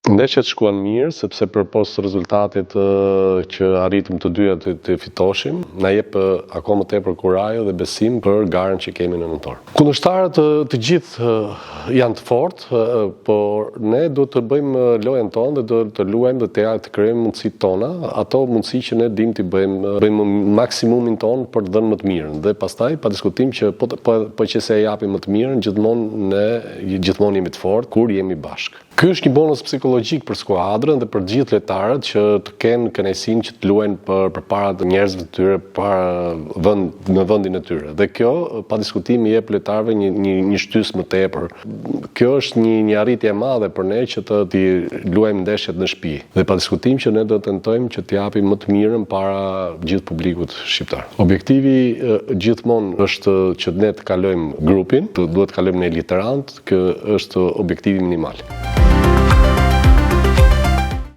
Ndeshjet shkuan mirë sepse përpos rezultatit që arritëm të dyja të fitoshim, na jep akoma më tepër kurajë dhe besim për garën që kemi në nëntor. Kundërshtarët të gjithë janë të fortë, por ne duhet të bëjmë lojën tonë dhe duhet të luajmë dhe të krijojmë mundësitë tona, ato mundësi që ne dimë të bëjmë maksimumin tonë për të dhënë më të mirën. Dhe pastaj pa diskutim që po që se japim më të mirën, gjithmonë jemi të fortë kur jemi bashkë. Ky është një bonus psikologjik për skuadrën dhe për gjithë lojtarët që të kenë kënaqësinë që të luajnë përpara të njerëzve të tyre në vendin e tyre. Dhe kjo pa diskutim i jep lojtarëve një shtysë më tepër. Kjo është një arritje e madhe për ne që të luajmë ndeshjet në shtëpi. Dhe pa diskutim që ne do të tentojmë që të japim më të mirën para gjithë publikut shqiptar. Objektivi gjithmonë është që ne të kalojmë grupin, duhet të kalojmë në elitarantë, që është objektivi minimal.